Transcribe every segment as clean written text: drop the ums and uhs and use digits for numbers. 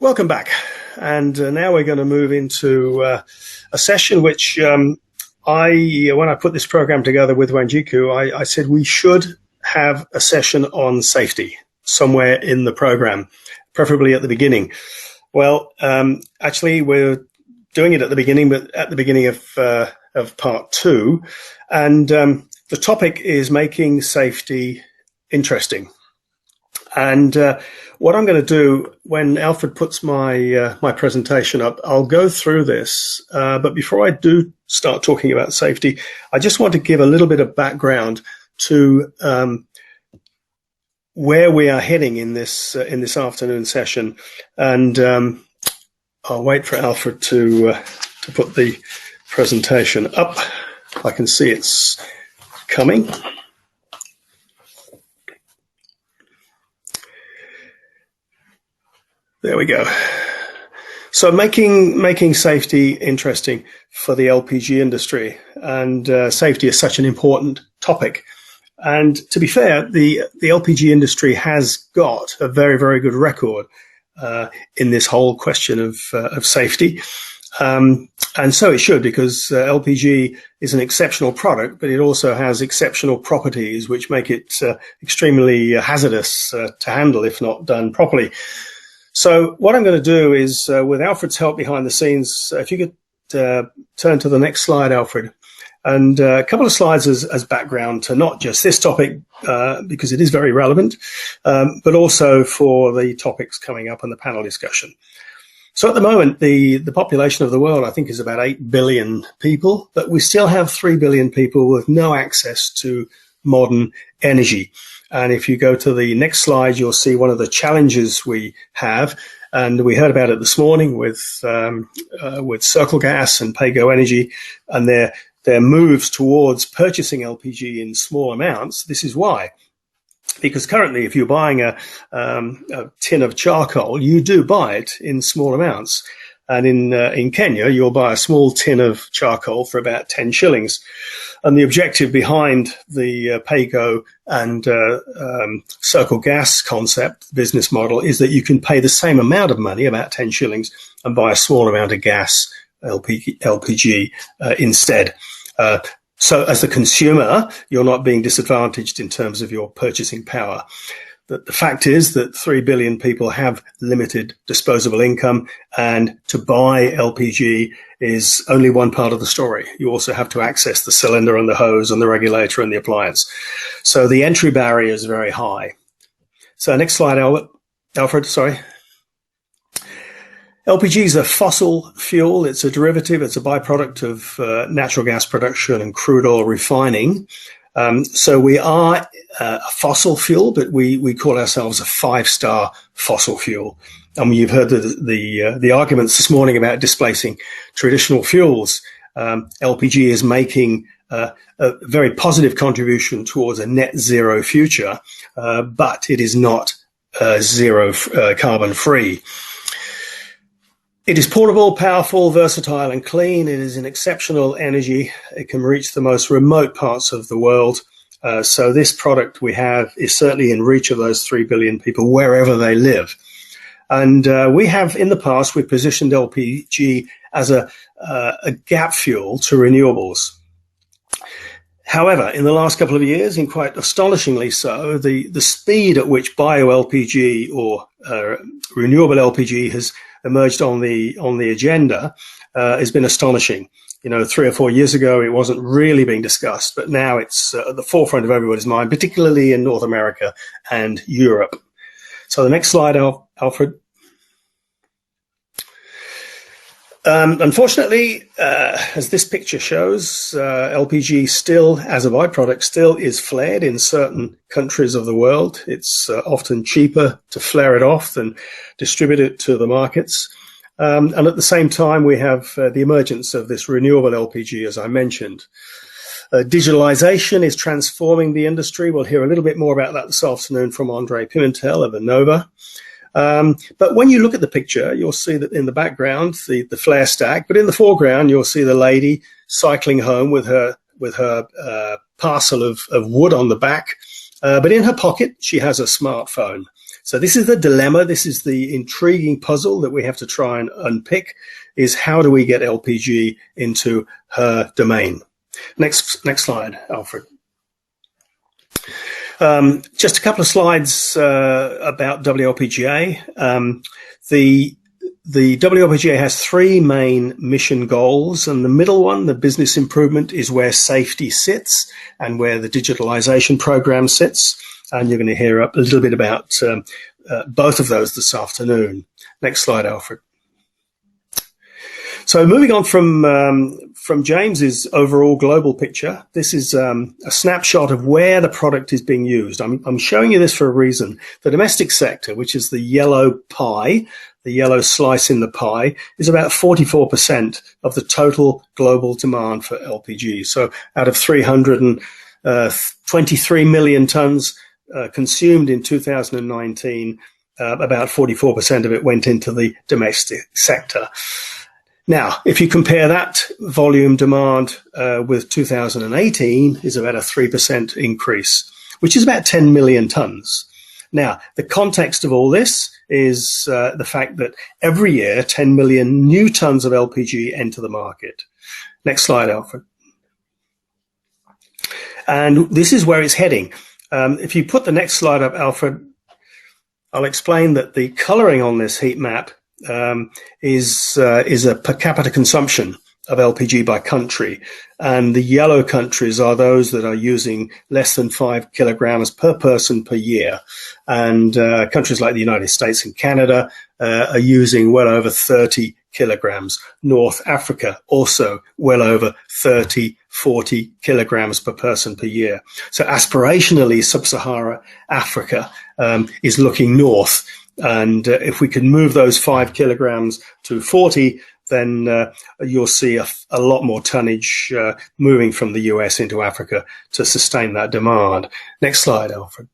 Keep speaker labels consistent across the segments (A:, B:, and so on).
A: Welcome back. And now we're going to move into a session which when I put this program together with Wanjiku, I said we should have a session on safety somewhere in the program, preferably at the beginning. Well, actually, we're doing it at the beginning, but at the beginning of part 2. And the topic is making safety interesting. And what I'm going to do when Alfred puts my my presentation up, I'll go through this. But before I do start talking about safety, I just want to give a little bit of background to where we are heading in this afternoon session. And I'll wait for Alfred to put the presentation up. I can see it's coming. There we go. So making safety interesting for the LPG industry, and safety is such an important topic. And to be fair, the LPG industry has got a very, very good record in this whole question of safety. And so it should, because LPG is an exceptional product, but it also has exceptional properties which make it extremely hazardous to handle if not done properly. So what I'm going to do is, with Alfred's help behind the scenes, if you could turn to the next slide, Alfred, and a couple of slides as background to not just this topic, because it is very relevant, but also for the topics coming up in the panel discussion. So at the moment, the population of the world, I think, is about 8 billion people, but we still have 3 billion people with no access to modern energy. And if you go to the next slide, you'll see one of the challenges we have, and we heard about it this morning with Circle Gas and PayGo Energy and their moves towards purchasing LPG in small amounts. This is why. Because currently, if you're buying a tin of charcoal, you do buy it in small amounts. And in Kenya, you'll buy a small tin of charcoal for about 10 shillings. And the objective behind the PayGo and Circle Gas concept, business model, is that you can pay the same amount of money, about 10 shillings, and buy a small amount of gas, LPG, instead. So as the consumer, you're not being disadvantaged in terms of your purchasing power. The fact is that 3 billion people have limited disposable income, and to buy LPG is only one part of the story. You also have to access the cylinder and the hose and the regulator and the appliance. So the entry barrier is very high. So next slide, Alfred, sorry. LPG is a fossil fuel. It's a derivative. It's a byproduct of natural gas production and crude oil refining. So we are a fossil fuel, but we call ourselves a 5-star fossil fuel. I mean, you've heard the arguments this morning about displacing traditional fuels. LPG is making a very positive contribution towards a net zero future, but it is not zero carbon free. It is portable, powerful, versatile, and clean. It is an exceptional energy. It can reach the most remote parts of the world. So this product we have is certainly in reach of those 3 billion people wherever they live. And we have, in the past, we've positioned LPG as a gap fuel to renewables. However, in the last couple of years, and quite astonishingly so, the speed at which bio-LPG or renewable LPG has emerged on the agenda has been astonishing. You know, 3 or 4 years ago, it wasn't really being discussed, but now it's at the forefront of everybody's mind, particularly in North America and Europe. So the next slide, Alfred. Unfortunately, as this picture shows, LPG still, as a byproduct, still is flared in certain countries of the world. It's often cheaper to flare it off than distribute it to the markets. And at the same time, we have the emergence of this renewable LPG, as I mentioned. Digitalization is transforming the industry. We'll hear a little bit more about that this afternoon from Andre Pimentel of Innova. But when you look at the picture, you'll see that in the background, the flare stack, but in the foreground, you'll see the lady cycling home with her parcel of wood on the back. But in her pocket, she has a smartphone. So this is the dilemma. This is the intriguing puzzle that we have to try and unpick, is how do we get LPG into her domain? Next slide, Alfred. Just a couple of slides about WLPGA. The WLPGA has three main mission goals, and the middle one, the business improvement, is where safety sits and where the digitalization program sits. And you're going to hear a little bit about both of those this afternoon. Next slide, Alfred. So moving on from James's overall global picture, this is a snapshot of where the product is being used. I'm showing you this for a reason. The domestic sector, which is the yellow pie, the yellow slice in the pie, is about 44% of the total global demand for LPG. So out of 323 million tons consumed in 2019, about 44% of it went into the domestic sector. Now, if you compare that volume demand with 2018, is about a 3% increase, which is about 10 million tons. Now, the context of all this is the fact that every year 10 million new tons of LPG enter the market. Next slide, Alfred. And this is where it's heading. If you put the next slide up, Alfred, I'll explain that the coloring on this heat map is a per capita consumption of LPG by country, and the yellow countries are those that are using less than 5 kilograms per person per year, and countries like the United States and Canada are using well over 30 kilograms. North Africa also well over 40 kilograms per person per year. So aspirationally, sub-Saharan Africa is looking north. And if we can move those 5 kilograms to 40, then you'll see a lot more tonnage moving from the US into Africa to sustain that demand. Next slide, Alfred.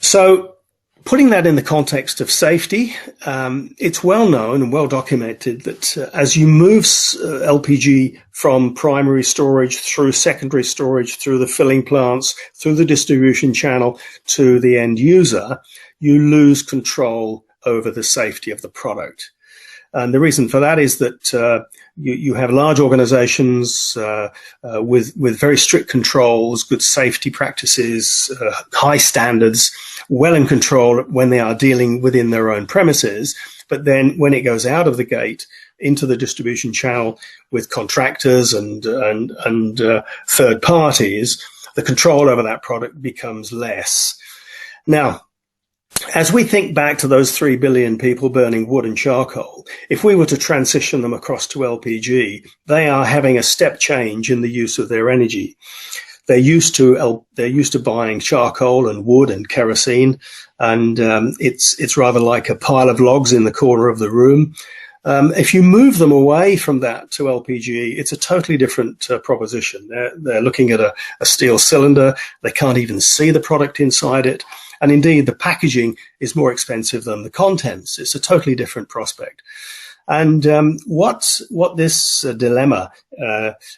A: So putting that in the context of safety, it's well known and well documented that as you move LPG from primary storage through secondary storage, through the filling plants, through the distribution channel to the end user, you lose control over the safety of the product. And the reason for that is that you have large organizations with very strict controls, good safety practices, high standards, well in control when they are dealing within their own premises. But then when it goes out of the gate into the distribution channel with contractors and third parties, the control over that product becomes less. Now, as we think back to those 3 billion people burning wood and charcoal, if we were to transition them across to LPG, they are having a step change in the use of their energy. They're used to buying charcoal and wood and kerosene, and it's rather like a pile of logs in the corner of the room. If you move them away from that to LPG, it's a totally different proposition. They're looking at a steel cylinder. They can't even see the product inside it. And indeed, the packaging is more expensive than the contents. It's a totally different prospect. And what this dilemma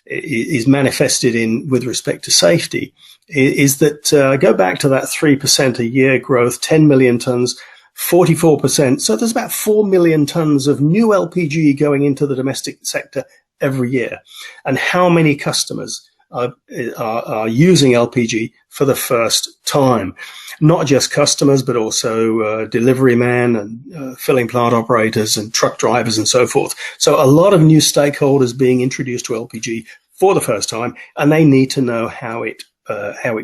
A: is manifested in with respect to safety is that go back to that 3% a year growth, 10 million tons, 44%. So there's about 4 million tons of new LPG going into the domestic sector every year. And how many customers are using LPG for the first time? Not just customers, but also delivery men and filling plant operators and truck drivers and so forth. So a lot of new stakeholders being introduced to LPG for the first time, and they need to know how it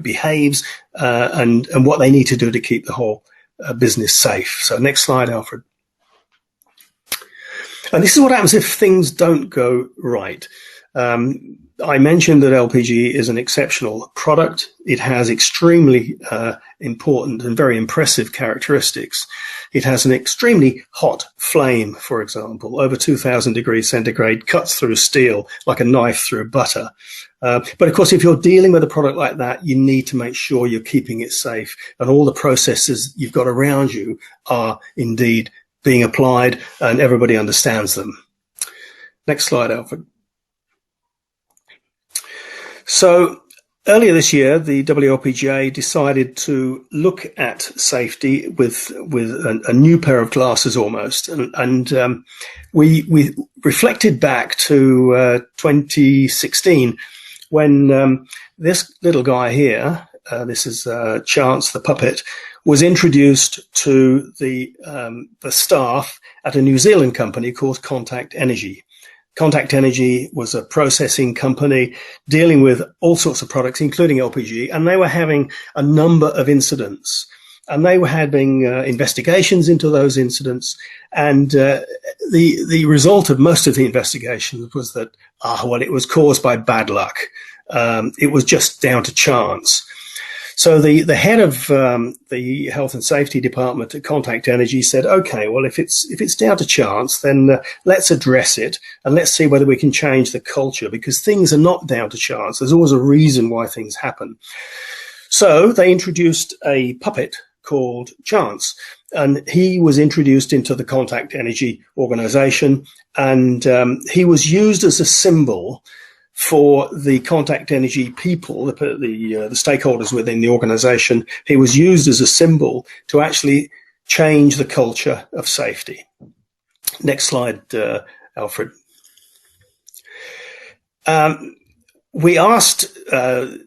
A: behaves and what they need to do to keep the whole business safe. So next slide, Alfred. And this is what happens if things don't go right. I mentioned that LPG is an exceptional product. It has extremely important and very impressive characteristics. It has an extremely hot flame, for example, over 2000 degrees centigrade, cuts through steel like a knife through butter. But of course, if you're dealing with a product like that, you need to make sure you're keeping it safe, and all the processes you've got around you are indeed being applied and everybody understands them. Next slide, Alfred. So Earlier this year, the WLPGA decided to look at safety with a new pair of glasses almost, and we reflected back to 2016 when this little guy here, this is Chance the puppet, was introduced to the staff at a New Zealand company called Contact Energy. Contact Energy was a processing company dealing with all sorts of products, including LPG, and they were having a number of incidents. And they were having investigations into those incidents. And the result of most of the investigations was that, well, it was caused by bad luck. It was just down to chance. So the head of the health and safety department at Contact Energy said, okay, well, if it's down to chance, then let's address it and let's see whether we can change the culture, because things are not down to chance. There's always a reason why things happen. So they introduced a puppet called Chance, and he was introduced into the Contact Energy organization, and he was used as a symbol for the Contact Energy people, the stakeholders within the organization. He was used as a symbol to actually change the culture of safety. Next slide, Alfred. We asked,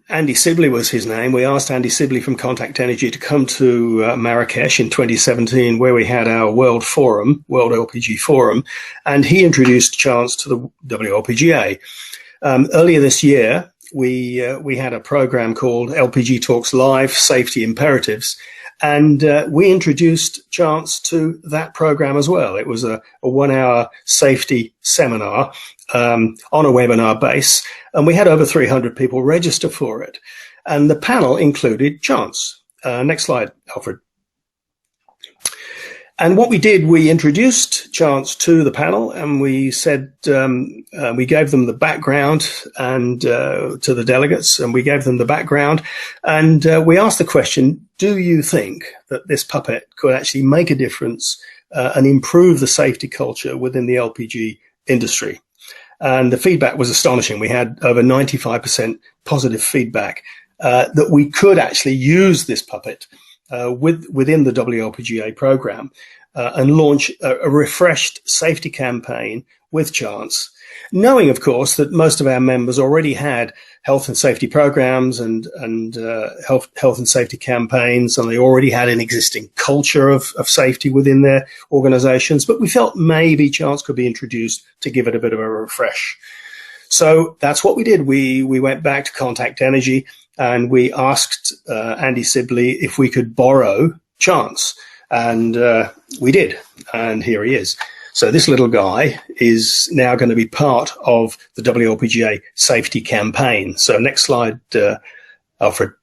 A: Andy Sibley was his name, we asked Andy Sibley from Contact Energy to come to Marrakesh in 2017, where we had our World LPG Forum, and he introduced Chance to the WLPGA. Earlier this year, we had a program called LPG Talks Live, Safety Imperatives, and we introduced Chance to that program as well. It was a 1-hour safety seminar on a webinar base, and we had over 300 people register for it. And the panel included Chance. Next slide, Alfred. And what we did, we introduced Chance to the panel, and we said, we gave them the background and to the delegates, and we gave them the background, and we asked the question, do you think that this puppet could actually make a difference and improve the safety culture within the LPG industry? And the feedback was astonishing. We had over 95% positive feedback that we could actually use this puppet within the WLPGA program and launch a refreshed safety campaign with Chance, knowing, of course, that most of our members already had health and safety programs and health and safety campaigns, and they already had an existing culture of safety within their organizations. But we felt maybe Chance could be introduced to give it a bit of a refresh. So that's what we did. We went back to Contact Energy, and we asked Andy Sibley if we could borrow Chance, and we did, and here he is. So this little guy is now going to be part of the WLPGA safety campaign. So next slide, Alfred.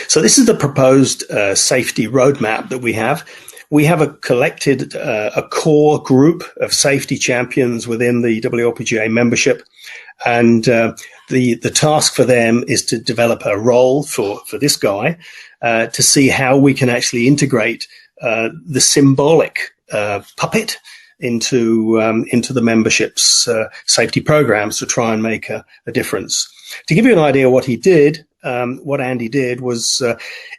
A: So this is the proposed safety roadmap that we have. We have collected a core group of safety champions within the WLPGA membership, and the task for them is to develop a role for this guy to see how we can actually integrate the symbolic puppet into the membership's safety programs to try and make a difference. To give you an idea what he did, what Andy did was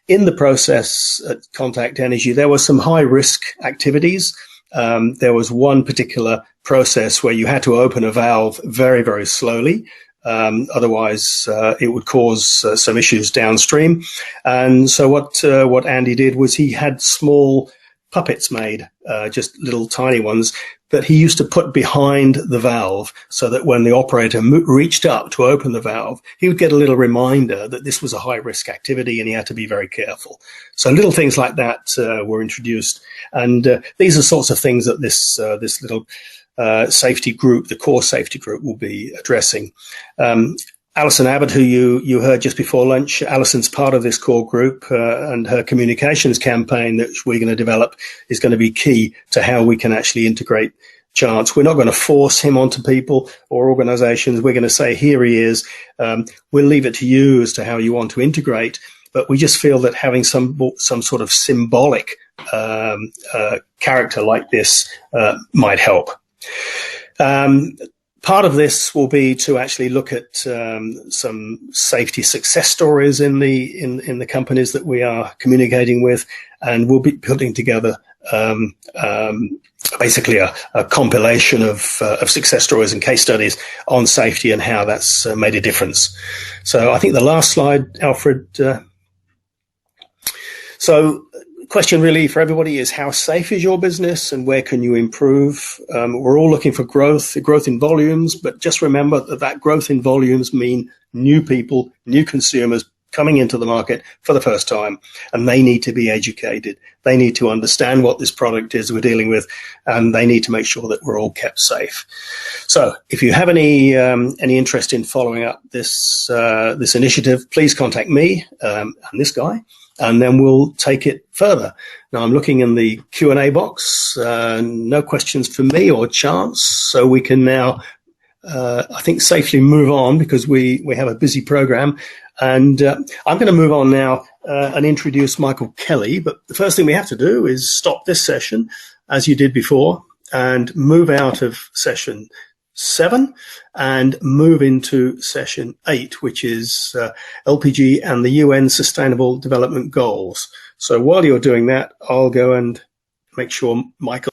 A: in the process at Contact Energy, there were some high risk activities. There was one particular process where you had to open a valve very, very slowly. Otherwise, it would cause some issues downstream. And so what Andy did was he had small puppets made, just little tiny ones, that he used to put behind the valve so that when the operator reached up to open the valve, he would get a little reminder that this was a high-risk activity and he had to be very careful. So little things like that were introduced. And these are sorts of things that this little safety group, the core safety group, will be addressing. Alison Abbott, who you heard just before lunch, Alison's part of this core group, and her communications campaign that we're going to develop is going to be key to how we can actually integrate Chance. We're not going to force him onto people or organizations. We're going to say, here he is. We'll leave it to you as to how you want to integrate. But we just feel that having some sort of symbolic character like this might help. Part of this will be to actually look at some safety success stories in the companies that we are communicating with, and we'll be putting together basically a compilation of success stories and case studies on safety and how that's made a difference. So I think the last slide, Alfred. So question really for everybody is, how safe is your business and where can you improve? We're all looking for growth in volumes, but just remember that growth in volumes mean new people, new consumers coming into the market for the first time, and they need to be educated. They need to understand what this product is we're dealing with, and they need to make sure that we're all kept safe. So if you have any interest in following up this initiative, please contact me and this guy, and then we'll take it further. Now I'm looking in the Q&A box, no questions for me or Chance, so we can now, I think, safely move on because we have a busy program. And I'm going to move on now and introduce Michael Kelly. But the first thing we have to do is stop this session, as you did before, and move out of session 7 and move into session 8, which is LPG and the UN Sustainable Development Goals. So while you're doing that, I'll go and make sure Michael